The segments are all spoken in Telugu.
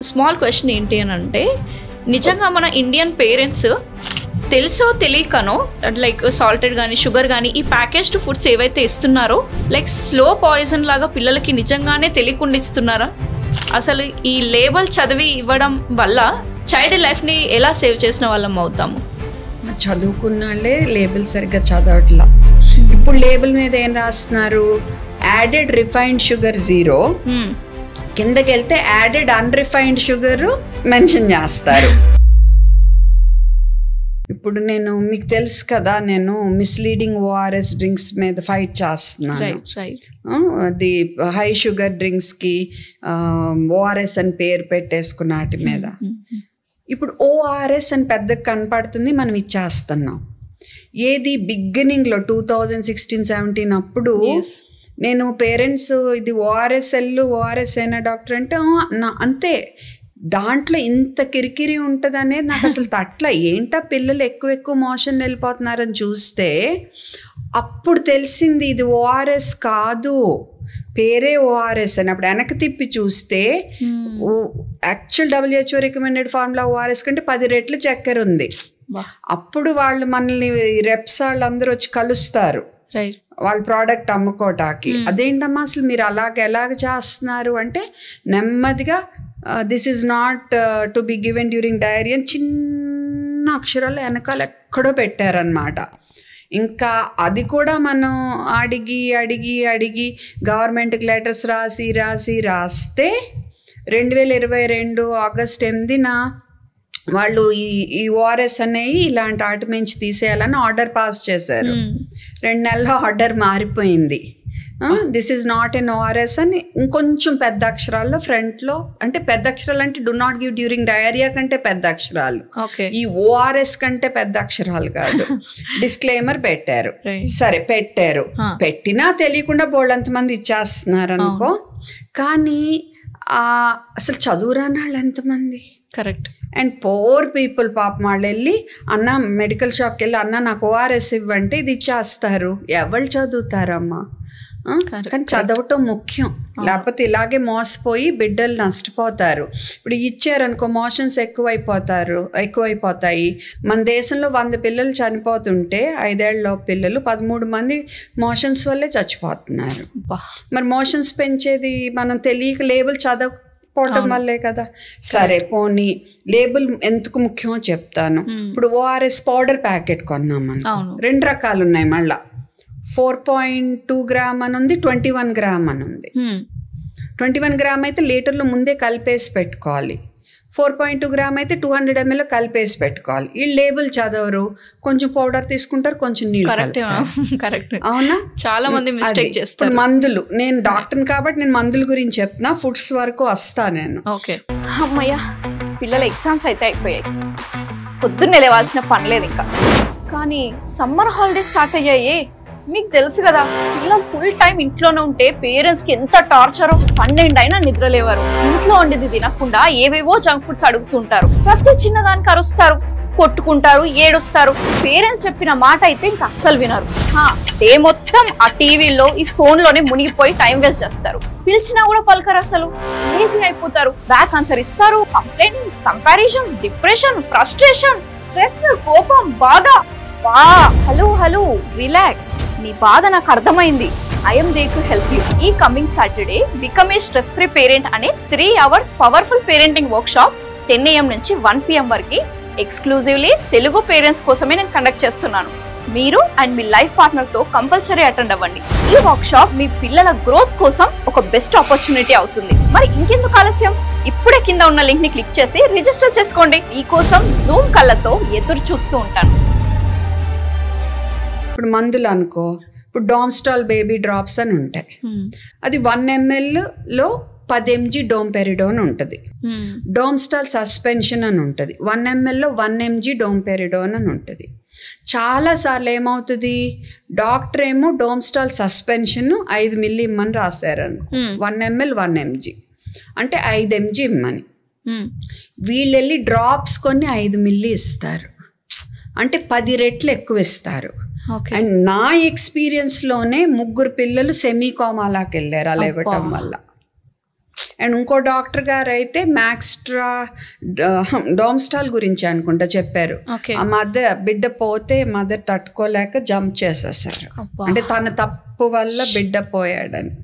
స్మాల్ క్వశ్చన్ ఏంటి అని అంటే, నిజంగా మన ఇండియన్ పేరెంట్స్ తెలుసో తెలియకనో లైక్ సాల్టెడ్ కానీ షుగర్ కానీ ఈ ప్యాకేజ్డ్ ఫుడ్స్ ఏవైతే ఇస్తున్నారో లైక్ స్లో పాయిజన్ లాగా పిల్లలకి నిజంగానే తెలియకుండా ఇస్తున్నారా? అసలు ఈ లేబుల్ చదివి ఇవ్వడం వల్ల చైల్డ్ లైఫ్ని ఎలా సేవ్ చేసిన వాళ్ళం అవుతాము? చదువుకున్నాళ్ళే లేబుల్ సరిగ్గా చదవట్లా. ఇప్పుడు లేబుల్ మీద ఏం రాస్తున్నారు? యాడెడ్ రిఫైన్డ్ షుగర్ 0, కిందకి వెళ్తే యాడెడ్ అన్రిఫైన్డ్ షుగర్ మెన్షన్ చేస్తారు. ఇప్పుడు నేను మీకు తెలుసు కదా, నేను మిస్లీడింగ్ ఓఆర్ఎస్ డ్రింక్స్ మీద ఫైట్ చేస్తున్నాను. అది హై షుగర్ డ్రింక్స్కి ఓఆర్ఎస్ అని పేరు పెట్టేసుకున్న వాటి మీద. ఇప్పుడు ఓఆర్ఎస్ అని పెద్దగా కనపడుతుంది, మనం ఇచ్చేస్తున్నాం. ఏది బిగినింగ్లో 2016-17 అప్పుడు నేను పేరెంట్స్ ఇది ఓఆర్ఎస్ అయినా డాక్టర్ అంటే అంతే, దాంట్లో ఇంత కిరికిరి ఉంటుంది అనేది నాకు అసలు తట్ల. ఏంటా పిల్లలు ఎక్కువ మోషన్ వెళ్ళిపోతున్నారని చూస్తే అప్పుడు తెలిసింది ఇది ఓఆర్ఎస్ కాదు, పేరే ఓఆర్ఎస్ అని. అప్పుడు వెనక్కి తిప్పి చూస్తే actual WHO recommended formula ORS కంటే 10 రెట్లు చక్కెర ఉంది. అప్పుడు వాళ్ళు మనల్ని రెప్స్ వాళ్ళందరూ వచ్చి కలుస్తారు వాళ్ళ ప్రోడక్ట్ అమ్ముకోటానికి. అదేంటమ్మా అసలు మీరు ఎలాగ చేస్తున్నారు అంటే, నెమ్మదిగా this is not to be given during diarrhoea అని చిన్న అక్షరాలు వెనకాల ఎక్కడో పెట్టారనమాట. ఇంకా అది కూడా మనం అడిగి గవర్నమెంట్కి లెటర్స్ రాస్తే 2022 ఆగస్ట్ 8న వాళ్ళు ఈ ఓఆర్ఎస్ అనేవి ఇలాంటి వాటి నుంచి తీసేయాలని ఆర్డర్ పాస్ చేశారు. 2 నెలల్లో ఆర్డర్ మారిపోయింది. This is not an ORS అని ఇంకొంచెం పెద్ద అక్షరాల్లో ఫ్రంట్లో, అంటే పెద్ద అక్షరాలు అంటే do not give during diarrhoea కంటే పెద్ద అక్షరాలు, ఈ ఓఆర్ఎస్ కంటే పెద్ద అక్షరాలు కాదు, డిస్క్లైమర్ పెట్టారు. సరే పెట్టినా తెలియకుండా బోళ్ళంతమంది ఇచ్చేస్తున్నారు అనుకో. కానీ అసలు చదువురాని వాళ్ళు ఎంతమంది? కరెక్ట్. అండ్ పోర్ పీపుల్ పాపం వాళ్ళు వెళ్ళి అన్న మెడికల్ షాప్కి వెళ్ళి అన్న నాకు ఓఆర్ఎస్ ఇవ్వంటే ఇది ఇచ్చేస్తారు. ఎవరు చదువుతారమ్మా? కానీ చదవటం ముఖ్యం, లేకపోతే ఇలాగే మోసపోయి బిడ్డలు నష్టపోతారు. ఇప్పుడు ఇచ్చారనుకో మోషన్స్ ఎక్కువైపోతాయి. మన దేశంలో 100 పిల్లలు చనిపోతుంటే 5 ఏళ్ళ పిల్లలు 13 మంది మోషన్స్ వల్లే చచ్చిపోతున్నారు. మరి మోషన్స్ పెంచేది మనం తెలియక లేబుల్ చదవకపోవటం వల్లే కదా. సరే పోనీ లేబుల్ ఎందుకు ముఖ్యమో చెప్తాను. ఇప్పుడు ఓఆర్ఎస్ పౌడర్ ప్యాకెట్ కొన్నామని 2 రకాలు ఉన్నాయి. మళ్ళా 4.2 గ్రామ్ అని ఉంది, 21 గ్రామ్ అని ఉంది. 21 గ్రామ్ అయితే లీటర్లో ముందే కలిపేసి పెట్టుకోవాలి, 4.2 గ్రామ్ అయితే 200 ml కలిపేసి పెట్టుకోవాలి. ఈ లేబుల్ చదవరు, కొంచెం పౌడర్ తీసుకుంటారు, కొంచెం నీళ్ళు. అవునా? చాలా మంది మిస్టేక్ చేస్తారు. మందులు, నేను డాక్టర్ని కాబట్టి నేను మందుల గురించి చెప్తున్నా, ఫుడ్స్ వరకు వస్తా నేను. ఓకే అమ్మయ్య, పిల్లల ఎగ్జామ్స్ అయితే అయిపోయాయి, పొద్దున్నే లేవాల్సిన పని లేదు ఇంకా. కానీ సమ్మర్ హాలిడేస్ స్టార్ట్ అయ్యాయి. మీకు తెలుసు కదా, పిల్లలు ఫుల్ టైం ఇంట్లోనే ఉంటే పేరెంట్స్కి ఎంత టార్చరో. 12 అయినా నిద్రలేవారు, ఇంట్లో వండేది తినకుండా ఏవేవో జంక్ ఫుడ్స్ అడుగుతుంటారు. ప్రతి చిన్నదానికి అరుస్తారు, కొట్టుకుంటారు, ఏడుస్తారు. పేరెంట్స్ చెప్పిన మాట అయితే ఇంకా అస్సలు వినరు. డే మొత్తం ఆ టీవీలో ఈ ఫోన్లోనే మునిగిపోయి టైం వేస్ట్ చేస్తారు. పిలిచినా కూడా పలకరు, అసలు లేజీ అయిపోతారు. బ్యాక్ ఆన్సర్ ఇస్తారు. Complaints, comparisons, depression, frustration, stress, కోపం, బాధ. హలో రిలాక్స్, మీ బాధ నాకు అర్థమైంది. I'm there to help you. ఈ coming Saturday become a stress free parent అనే 3 hours powerful parenting workshop 10 AM నుంచి 1 PM వరకు ఎక్స్క్లూజివ్లీ తెలుగు పేరెంట్స్ కోసమే నేను కండక్ట్ చేస్తున్నాను. మీరు అండ్ మీ లైఫ్ పార్ట్నర్ తో కంపల్సరీ అటెండ్ అవ్వండి. ఈ వర్క్ షాప్ మీ పిల్లల గ్రోత్ కోసం ఒక బెస్ట్ ఆపర్చునిటీ అవుతుంది. మరి ఇంకెందుకు ఆలస్యం, ఇప్పుడే కింద ఉన్న లింక్ ని క్లిక్ చేసి రిజిస్టర్ చేసుకోండి. మీకోసం జూమ్ కళ్ళతో ఎదురు చూస్తూ ఉంటాను. ఇప్పుడు మందులు అనుకో, ఇప్పుడు డామ్స్టాల్ బేబీ డ్రాప్స్ అని ఉంటాయి. అది 1 ml లో 10 mg డోంపెరిడోన్ ఉంటుంది. డోమ్స్టాల్ సస్పెన్షన్ అని ఉంటుంది, 1 ml లో 1 mg డోంపెరిడోన్ అని ఉంటుంది. చాలాసార్లు ఏమవుతుంది, డాక్టర్ ఏమో డోమ్స్టాల్ సస్పెన్షన్ 5 ml ఇమ్మని రాశారను, 1 ml 1 mg అంటే 5 mg ఇమ్మని. వీళ్ళు వెళ్ళి డ్రాప్స్ కొన్ని 5 ml ఇస్తారు, అంటే 10 రెట్లు ఎక్కువ ఇస్తారు. అండ్ నా ఎక్స్పీరియన్స్లోనే 3 పిల్లలు సెమీ కోమాలాకి వెళ్ళారు అలా ఇవ్వటం వల్ల. అండ్ ఇంకో డాక్టర్ గారు అయితే మ్యాక్స్ట్రా డోమ్స్టాల్ గురించి అనుకుంటా చెప్పారు. ఆ బిడ్డ పోతే మదర్ తట్టుకోలేక జంప్ చేసేసారు, అంటే తన తప్పు వల్ల బిడ్డ పోయాడని.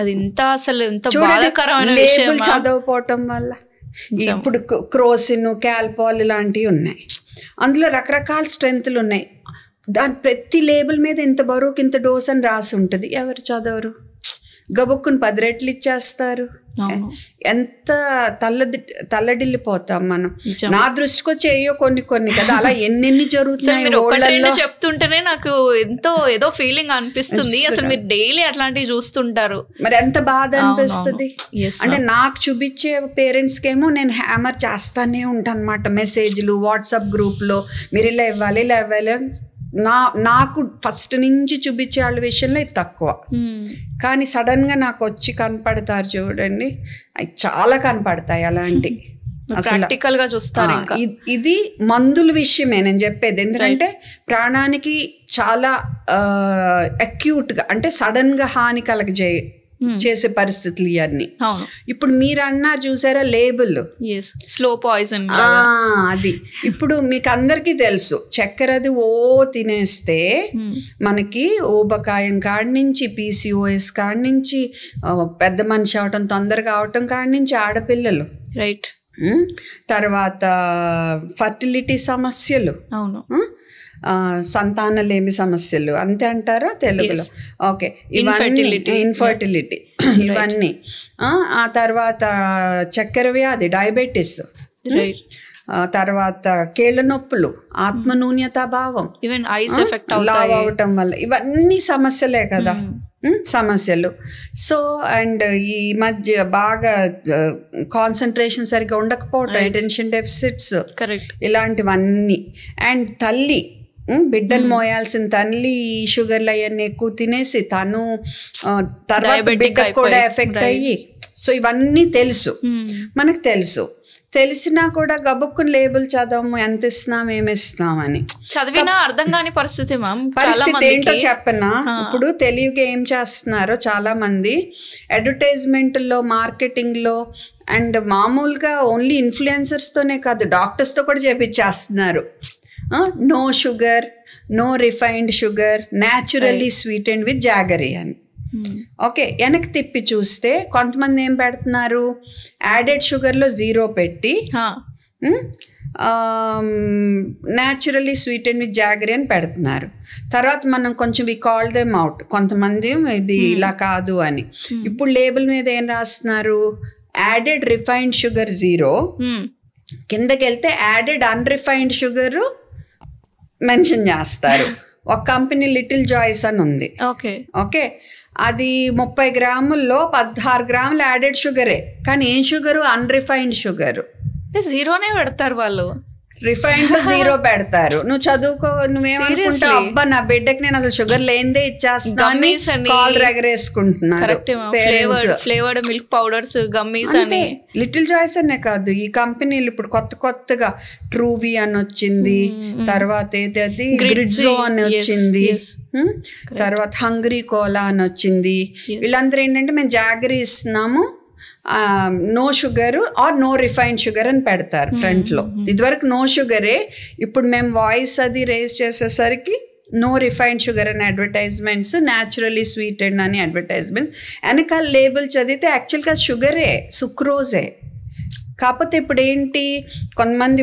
అది ఇంత అసలు ఎంత బాధాకరమైన విషయం చదవపోవటం వల్ల. ఇప్పుడు క్రోసిన్, క్యాల్పాల్ ఇలాంటివి ఉన్నాయి, అందులో రకరకాల స్ట్రెంత్లు ఉన్నాయి. దాని ప్రతి లేబుల్ మీద ఇంత బరువుకి ఇంత డోస్ అని రాసి ఉంటుంది, ఎవరు చదవరు, గబుక్కుని 10 రెట్లు ఇచ్చేస్తారు. ఎంత తల్లడిల్లిపోతాం మనం. నా దృష్టికి వచ్చి అయ్యో కొన్ని కదా, అలా ఎన్నెన్ని జరుగుతున్నాయి చెప్తుంటేనే నాకు ఎంతో ఏదో ఫీలింగ్ అనిపిస్తుంది. అసలు మీరు డైలీ అట్లాంటివి చూస్తుంటారు, మరి ఎంత బాధ అనిపిస్తుంది. అంటే నాకు చూపించే పేరెంట్స్ కేమో నేను హ్యామర్ చేస్తానే ఉంటాను అనమాట, మెసేజ్లు వాట్సాప్ గ్రూప్లో మీరు ఇలా ఇవ్వాలి ఇలా ఇవ్వాలి. నాకు ఫస్ట్ నుంచి చూపించే వాళ్ళ విషయంలో ఇది తక్కువ, కానీ సడన్గా నాకు వచ్చి కనపడతారు చూడండి, అవి చాలా కనపడతాయి అలాంటి. ప్రాక్టికల్ గా చూస్తారు. ఇది మందుల విషయమే నేను చెప్పేది, ఎందుకంటే ప్రాణానికి చాలా అక్యూట్గా అంటే సడన్గా హాని చేసే పరిస్థితులు ఇవన్నీ. ఇప్పుడు మీరు అన్నారు చూసారా లేబుల్, స్లో పాయిజన్, అది ఇప్పుడు మీకు అందరికీ తెలుసు. చక్కెరది తినేస్తే మనకి ఊబకాయం కాడి నుంచి, PCOS కాడి నుంచి, పెద్ద మనిషి అవటం తొందరగా అవటం కాడి నుంచి, ఆడపిల్లలు రైట్, తర్వాత ఫర్టిలిటీ సమస్యలు, అవును, సంతానలేమి సమస్యలు అంతే అంటారా తెలుగులో? ఓకే, ఇన్ఫర్టిలిటీ ఇవన్నీ. ఆ తర్వాత చక్కెర వ్యాధి, డయాబెటీస్, తర్వాత కీళ్ళ నొప్పులు, ఆత్మన్యూన్యతాభావం, లావ్ అవటం వల్ల, ఇవన్నీ సమస్యలే కదా, సమస్యలు. సో అండ్ ఈ మధ్య బాగా కాన్సన్ట్రేషన్ సరిగ్గా ఉండకపోవటం, అటెన్షన్ డెఫిసిట్స్, ఇలాంటివన్నీ. అండ్ తల్లి బిడ్డలు మోయాల్సిన తల్లి షుగర్లు అవన్నీ ఎక్కువ తినేసి తను తర్వాత బిడ్డకు కూడా ఎఫెక్ట్ అయ్యి, సో ఇవన్నీ తెలుసు మనకు. తెలిసినా కూడా గబుక్కుని లేబుల్ చదవము, ఎంత ఇస్తున్నాం ఏమి ఇస్తున్నాం అని. చదివినా అర్థం కాని పరిస్థితి ఏంటో చెప్పనా. ఇప్పుడు తెలివిగా ఏం చేస్తున్నారో చాలా మంది అడ్వర్టైజ్మెంట్లో, మార్కెటింగ్లో, అండ్ మామూలుగా ఓన్లీ ఇన్ఫ్లుయెన్సర్స్తోనే కాదు డాక్టర్స్తో కూడా చేపించేస్తున్నారు. No sugar, no refined sugar, naturally sweetened with jaggery అని. ఓకే, వెనక్కి తిప్పి చూస్తే కొంతమంది ఏం పెడుతున్నారు, యాడెడ్ షుగర్లో 0 పెట్టి న్యాచురల్లీ స్వీటెండ్ విత్ జాగరీ అని పెడుతున్నారు. తర్వాత మనం కొంచెం వి కాల్ దెమ్ అవుట్, కొంతమంది ఇది ఇలా కాదు అని. ఇప్పుడు లేబుల్ మీద ఏం రాస్తున్నారు, యాడెడ్ రిఫైన్డ్ షుగర్ 0, కిందకి వెళ్తే యాడెడ్ అన్రిఫైన్డ్ షుగర్ మెన్షన్ చేస్తారు. ఒక కంపెనీ లిటిల్ జాయ్స్ అని ఉంది. ఓకే, అది 30 గ్రాముల్లో 16 గ్రాములు యాడెడ్ షుగరే, కానీ ఏం షుగరు, అన్రిఫైన్డ్ షుగరు. 0నే పెడతారు వాళ్ళు, రిఫైన్డ్ 0 పెడతారు. నువ్వు చదువుకో, నువ్వేమనుకుంటావు, అబ్బా నా బిడ్డకి నేను అసలు షుగర్ లేనిదే ఇచ్చేస్తాను, ఎగరేసుకుంటున్నారు. ఫ్లేవర్డ్ మిల్క్ పౌడర్స్, గమ్మీస్ అని. లిటిల్ జాయ్స్ అనే కాదు, ఈ కంపెనీలు ఇప్పుడు కొత్తగా ట్రూవీ అని వచ్చింది, తర్వాత ఏది గ్రిడ్జో అని వచ్చింది, తర్వాత హంగ్రీ కోలా అని వచ్చింది. వీళ్ళందరూ ఏంటంటే మేము జాగరీ ఇస్తున్నాము, no sugar or no refined sugar అని పెడతారు ఫ్రంట్లో. ఇదివరకు నో షుగరే, ఇప్పుడు మేము వాయిస్ అది రేస్ చేసేసరికి నో రిఫైన్డ్ షుగర్ అని అడ్వర్టైజ్మెంట్స్, న్యాచురల్లీ స్వీటెండ్ అని అడ్వర్టైజ్మెంట్. వెనకాల లేబుల్ చదివితే యాక్చువల్గా షుగరే, సుక్రోజే. కాకపోతే ఇప్పుడు ఏంటి, కొంతమంది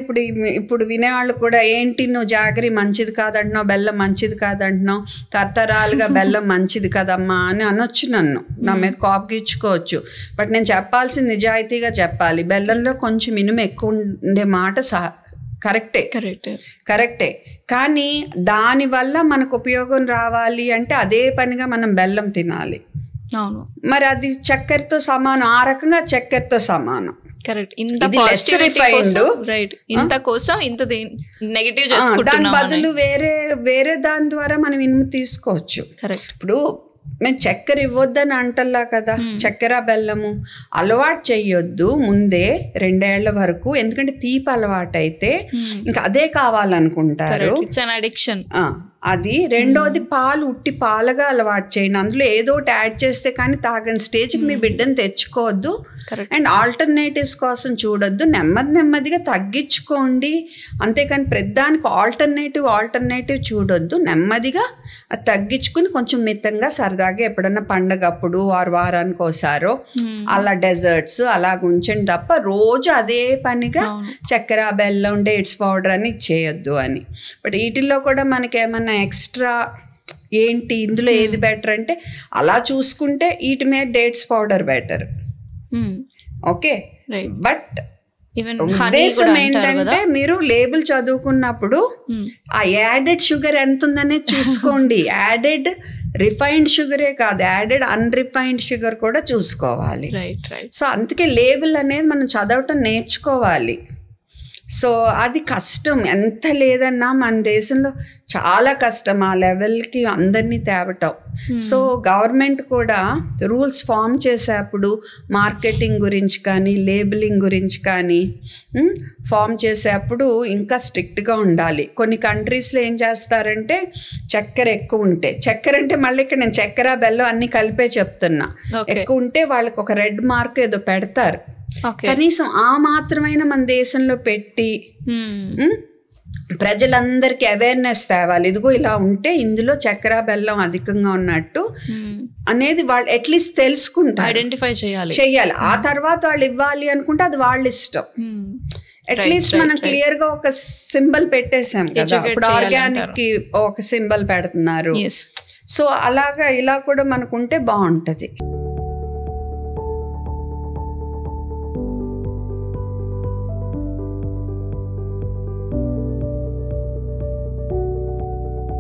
ఇప్పుడు వినేవాళ్ళు కూడా ఏంటి నువ్వు జాగరీ మంచిది కాదంటున్నావు, బెల్లం మంచిది కాదంటున్నావు, తరతరాలుగా బెల్లం మంచిది కదమ్మా అని అనొచ్చు, నా మీద కాపు ఇచ్చుకోవచ్చు. బట్ నేను చెప్పాల్సింది నిజాయితీగా చెప్పాలి, బెల్లంలో కొంచెం ఇనుము ఎక్కువ ఉండే మాట కరెక్టే, కానీ దానివల్ల మనకు ఉపయోగం రావాలి అంటే అదే పనిగా మనం బెల్లం తినాలి. మరి అది చక్కెరతో సమానం, ఆ రకంగా చక్కెరతో సమానం. కరెక్ట్, ఇంత ఇంత కోసం ఇంత నెగటివ్ చేసుకుంటున్నాం. దాని బదులు వేరే దాని ద్వారా మనం ఇనుము తీసుకోవచ్చు. కరెక్ట్, ఇప్పుడు మేము చక్కెర ఇవ్వద్దని అంటల్లా కదా, చక్కెర బెల్లము అలవాటు చెయ్యొద్దు ముందే 2 ఏళ్ల వరకు, ఎందుకంటే తీపి అలవాటు అయితే ఇంకా అదే కావాలనుకుంటారు. అది. రెండోది పాలు ఉట్టి పాలుగా అలవాటు చేయండి. అందులో ఏదో ఒకటి యాడ్ చేస్తే కానీ తాగని స్టేజ్కి మీ బిడ్డను తెచ్చుకోవద్దు. అండ్ ఆల్టర్నేటివ్స్ కోసం చూడొద్దు. నెమ్మదిగా తగ్గించుకోండి. అంతేకాని ప్రతిదానికి ఆల్టర్నేటివ్ చూడొద్దు. నెమ్మదిగా అది తగ్గించుకుని కొంచెం మితంగా సరదాగా ఎప్పుడన్నా పండగప్పుడు వారానికి ఒకసారో అలా డెజర్ట్స్ అలాగ ఉంచండి తప్ప రోజు అదే పనిగా చక్కెర, బెల్లం, డేట్స్ పౌడర్ అని చేయొద్దు అని. బట్ వీటిల్లో కూడా మనకి ఏమన్నా ఎక్స్ట్రా ఏంటి ఇందులో ఏది బెటర్ అంటే అలా చూసుకుంటే వీటి మీద dates powder better. Okay, but ఉద్దేశం ఏంటంటే మీరు లేబుల్ చదువుకున్నప్పుడు ఆ యాడెడ్ షుగర్ ఎంత ఉందనేది చూసుకోండి. యాడెడ్ రిఫైన్డ్ షుగరే కాదు, యాడెడ్ అన్రిఫైన్డ్ షుగర్ కూడా చూసుకోవాలి. సో అందుకే లేబుల్ అనేది మనం చదవటం నేర్చుకోవాలి. సో అది కష్టం, ఎంత లేదన్నా మన దేశంలో చాలా కష్టం ఆ లెవెల్కి అందరినీ తేవటం. సో గవర్నమెంట్ కూడా రూల్స్ ఫామ్ చేసేప్పుడు మార్కెటింగ్ గురించి కానీ లేబులింగ్ గురించి కానీ ఫామ్ చేసేప్పుడు ఇంకా స్ట్రిక్ట్గా ఉండాలి. కొన్ని కంట్రీస్లో ఏం చేస్తారంటే చక్కెర ఎక్కువ ఉంటే, చక్కెర అంటే మళ్ళీ ఇక్కడ నేను చక్కెర బెల్లం అన్ని కలిపే చెప్తున్నా, ఎక్కువ ఉంటే వాళ్ళకి ఒక రెడ్ మార్క్ ఏదో పెడతారు. కనీసం ఆ మాత్రమైన మన దేశంలో పెట్టి ప్రజలందరికీ అవేర్నెస్ తేవాలి. ఇదిగో ఇలా ఉంటే ఇందులో చక్కెర బెల్లం అధికంగా ఉన్నట్టు అనేది వాళ్ళు అట్లీస్ట్ తెలుసుకుంటారు, ఐడెంటిఫై చేయాలి. ఆ తర్వాత వాళ్ళు ఇవ్వాలి అనుకుంటే అది వాళ్ళ ఇష్టం. అట్లీస్ట్ మనం క్లియర్ గా ఒక సింబల్ పెట్టేసాం కదా. ఇప్పుడు ఆర్గానిక్ కి ఒక సింబల్ పెడుతున్నారు. సో అలాగా ఇలా కూడా మనకు ఉంటే బాగుంటది.